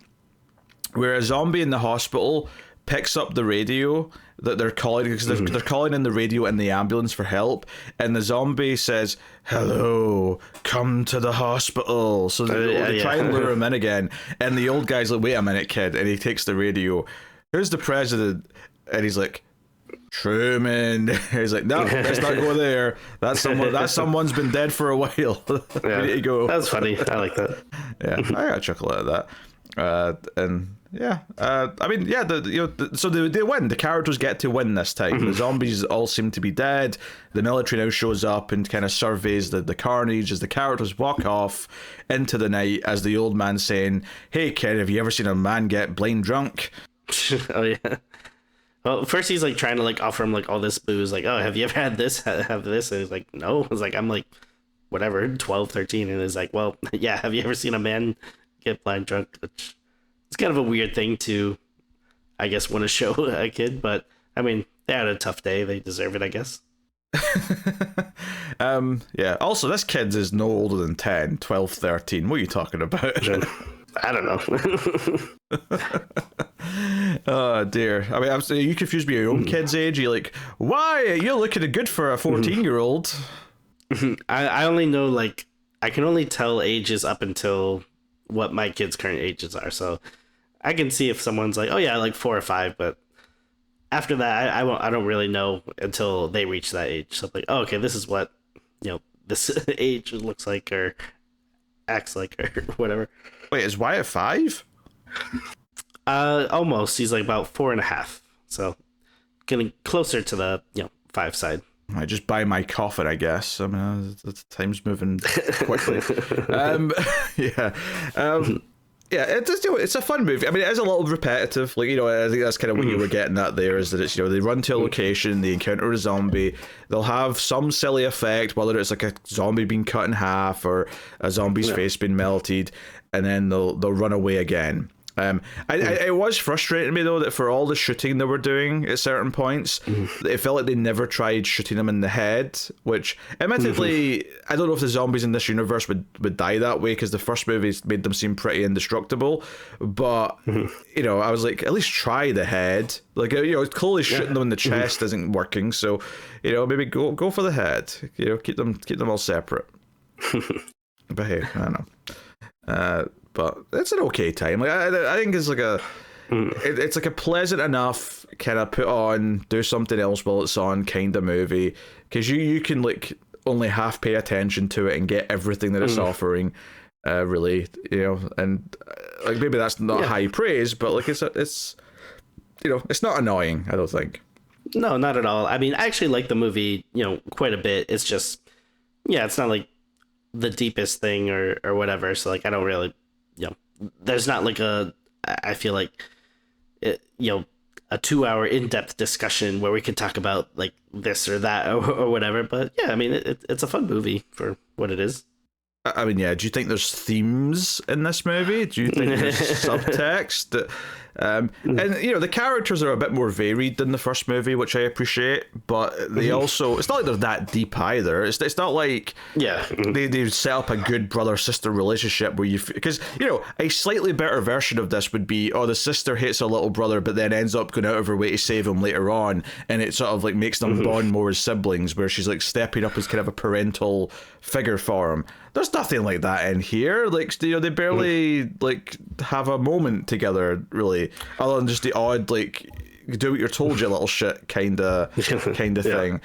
where a zombie in the hospital picks up the radio that they're calling, because they're calling in the radio in the ambulance for help, and the zombie says, "Hello, come to the hospital." So they try and lure him in again, and the old guy's like, "Wait a minute, kid," and he takes the radio. "Who's the president?" And he's like, "Truman." He's like, "No, let's not go there. That's someone's been dead for a while." We need to go. That's funny. I like that. Yeah, I got a chuckle out of that. And yeah, I mean, yeah, so they win. The characters get to win this time. The zombies all seem to be dead. The military now shows up and kind of surveys the carnage as the characters walk off into the night, as the old man saying, "Hey kid, have you ever seen a man get blind drunk?" Oh yeah. Well, first he's like trying to like offer him like all this booze, like, oh, have you ever had this? Have this? And he's like, no. I was like, I'm like, whatever, 12, 13. And he's like, well, yeah, have you ever seen a man get blind drunk? Which it's kind of a weird thing to, I guess, want to show a kid. But I mean, they had a tough day. They deserve it, I guess. Yeah. Also, this kid is no older than 10, 12, 13. What are you talking about? I don't know. Oh dear. I mean, you confused me with your own kid's age. You're like, why? You're looking good for a 14-year-old. I only know, like, I can only tell ages up until what my kids' current ages are. So I can see if someone's like, oh yeah, like 4 or 5, but after that, I don't really know until they reach that age. So I'm like, oh, okay, this is what, this age looks like or acts like or whatever. Wait, is Wyatt 5? Almost. He's like about 4.5. So getting closer to the 5 side. I just buy my coffin, I guess. I mean, the time's moving quickly. Yeah. Yeah, it's a fun movie. I mean, it is a little repetitive. Like, I think that's kind of what you were getting at there, is that it's, they run to a location, they encounter a zombie, they'll have some silly effect, whether it's like a zombie being cut in half or a zombie's face being melted, and then they'll run away again. It was frustrating me, though, that for all the shooting they were doing at certain points, it felt like they never tried shooting them in the head, which, admittedly, I don't know if the zombies in this universe would die that way, because the first movies made them seem pretty indestructible, but, I was like, at least try the head. Like, clearly shooting them in the chest isn't working, so, maybe go for the head. Keep them all separate. But hey, I don't know. But it's an okay time. Like I think it's like it's like a pleasant enough kind of put on, do something else while it's on kind of movie, because you can like only half pay attention to it and get everything that it's offering, really, and like maybe that's not high praise, but like it's it's not annoying, I don't think. No, not at all. I mean, I actually like the movie, quite a bit. It's just, it's not like the deepest thing or whatever. So like, I don't really. There's not like I feel like, a 2-hour in-depth discussion where we can talk about like this or that or whatever. But yeah, I mean, it's a fun movie for what it is. I mean, yeah, do you think there's themes in this movie? Do you think there's subtext? And, the characters are a bit more varied than the first movie, which I appreciate, but they also, it's not like they're that deep either. It's not like they set up a good brother-sister relationship where because, a slightly better version of this would be, the sister hates her little brother, but then ends up going out of her way to save him later on, and it sort of like makes them bond more as siblings, where she's like stepping up as kind of a parental figure for him. There's nothing like that in here. Like, they barely like have a moment together, really, other than just the odd like do what you're told, you little shit kind of thing.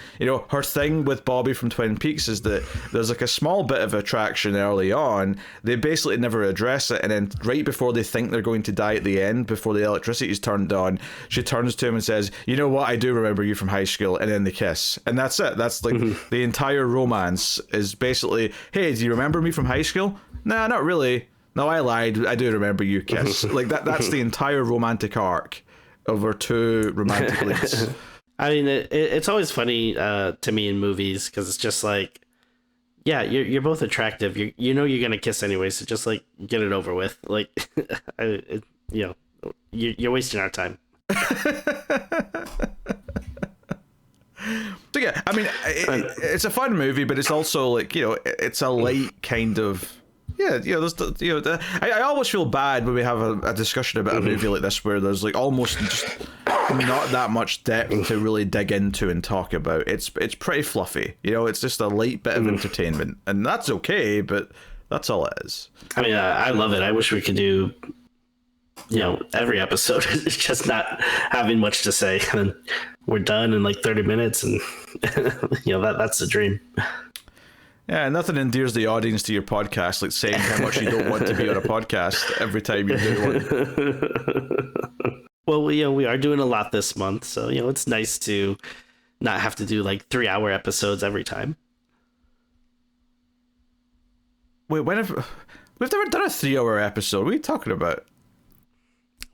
Her thing with Bobby from Twin Peaks is that there's like a small bit of attraction early on. They basically never address it, and then right before they think they're going to die at the end, before the electricity is turned on, she turns to him and says, "You know what? I do remember you from high school," and then they kiss, and that's it. That's like the entire romance is basically, "Hey, do you remember me from high school?" "Nah, not really." "No, I lied. I do remember you." Kiss. Like that's the entire romantic arc over 2 romantic leads. I mean, it's always funny to me in movies, because it's just like, yeah, you're both attractive. You're gonna kiss anyway, so just like get it over with. Like, you're wasting our time. So yeah, I mean, it's a fun movie, but it's also like, it's a light kind of. Yeah, I always feel bad when we have a discussion about a movie like this where there's like almost just not that much depth to really dig into and talk about. It's pretty fluffy, it's just a light bit of entertainment, and that's okay, but that's all it is. I mean, I love it. I wish we could do, every episode. It's just not having much to say, and we're done in like 30 minutes, and that's the dream. Yeah, nothing endears the audience to your podcast like saying how much you don't want to be on a podcast every time you do one. Well, we are doing a lot this month, so it's nice to not have to do like 3-hour episodes every time. Wait, we've never done a 3-hour episode. What are you talking about?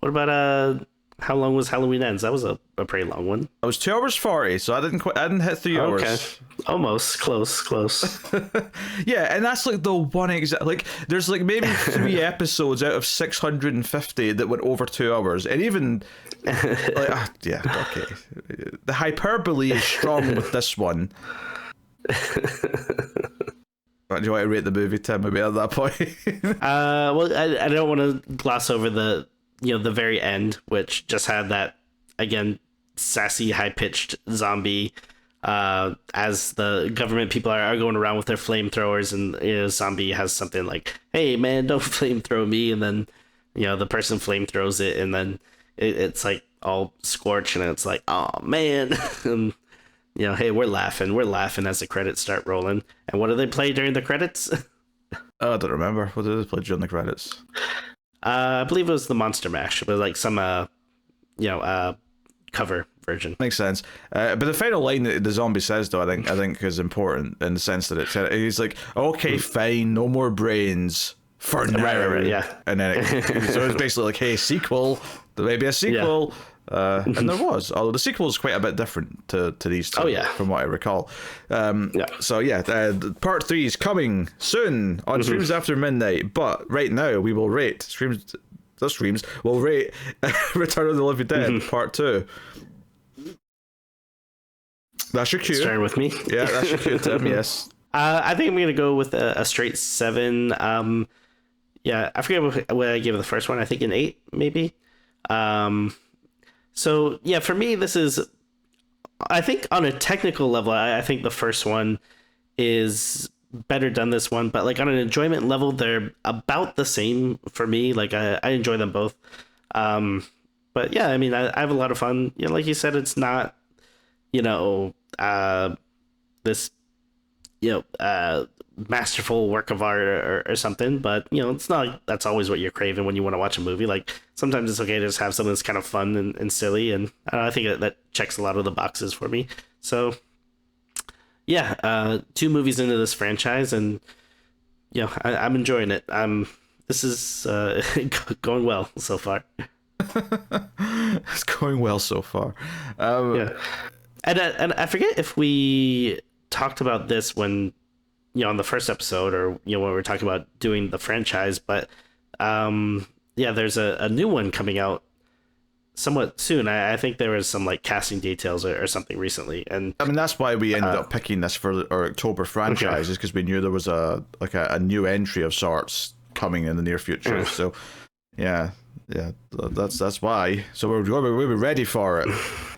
What about how long was Halloween Ends? That was a pretty long one. It was 2 hours 40, so I didn't hit 3 hours. Okay, almost close. Yeah, and that's like the one exact. Like, there's like maybe 3 episodes out of 650 that went over 2 hours, and even yeah, okay. The hyperbole is strong with this one. Do you want to rate the movie, Tim? Maybe at that point. Well, I don't want to gloss over the very end, which just had that, again, sassy, high-pitched zombie as the government people are going around with their flamethrowers, and zombie has something like, hey, man, don't flamethrow me, and then, the person flamethrows it, and then it's like all scorched, and it's like, oh, man, and, hey, we're laughing as the credits start rolling. And what do they play during the credits? I don't remember. What did they play during the credits? I believe it was the Monster Mash, but like some cover version. Makes sense. But the final line that the zombie says, though, I think is important in the sense that he's like, okay, fine, no more brains for now. Right, yeah. And then so it's basically like, hey, sequel. There may be a sequel. Yeah. And there was, although the sequel is quite a bit different to these two, from what I recall. So part 3 is coming soon on Streams After Midnight. But right now we will rate we'll rate Return of the Living Dead Part 2. That's your cue. Starting with me. Yeah, that's your cue, Tim. Yes. I think I'm gonna go with a straight 7. I forget what I gave the first one. I think an 8, maybe. So, for me, this is, I think on a technical level, I think the first one is better done this one, but like on an enjoyment level, they're about the same for me. Like I enjoy them both. But yeah, I mean, I have a lot of fun. Like you said, it's not, this, masterful work of art or something, but it's not like that's always what you're craving when you want to watch a movie. Like sometimes it's okay to just have something that's kind of fun and silly, and I think that checks a lot of the boxes for me. So 2 movies into this franchise, and I'm enjoying it. This is going well so far. It's going well so far. And I forget if we talked about this when on the first episode, or when we were talking about doing the franchise, but there's a new one coming out somewhat soon. I think there was some like casting details or something recently, and I mean that's why we ended up picking this for our October franchise, is because we knew there was a new entry of sorts coming in the near future. So that's why. So we'll be ready for it.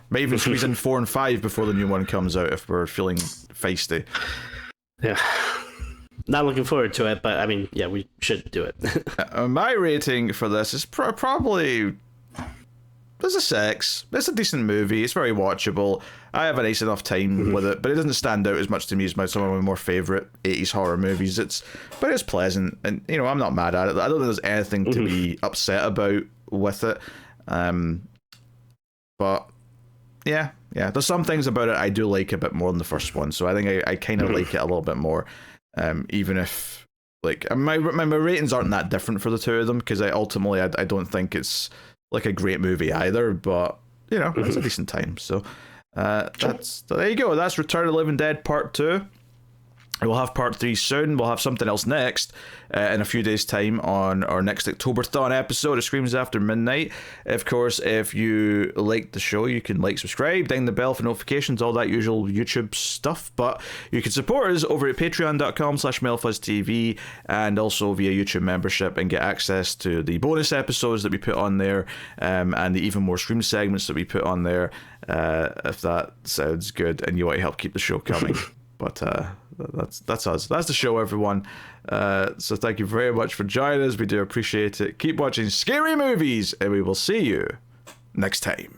May even squeeze in 4 and 5 before the new one comes out if we're feeling feisty. Yeah. Not looking forward to it, but I mean, we should do it. My rating for this is probably... There's a 6. It's a decent movie. It's very watchable. I have a nice enough time with it, but it doesn't stand out as much to me as some of my more favourite 80s horror movies. But it's pleasant, and I'm not mad at it. I don't think there's anything to be upset about with it. But there's some things about it I do like a bit more than the first one, so I think I kind of like it a little bit more, even if like my ratings aren't that different for the two of them, because I don't think it's like a great movie either, but it's a decent time. So there you go. That's Return of the Living Dead Part 2. We'll have Part 3 soon. We'll have something else next in a few days' time on our next Octoberthon episode of Screams After Midnight. Of course, if you like the show, you can subscribe, ding the bell for notifications, all that usual YouTube stuff. But you can support us over at patreon.com/MailFuzzTV, and also via YouTube membership, and get access to the bonus episodes that we put on there, and the even more Scream segments that we put on there, if that sounds good and you want to help keep the show coming. But that's us. That's the show, everyone. So thank you very much for joining us. We do appreciate it. Keep watching scary movies, and we will see you next time.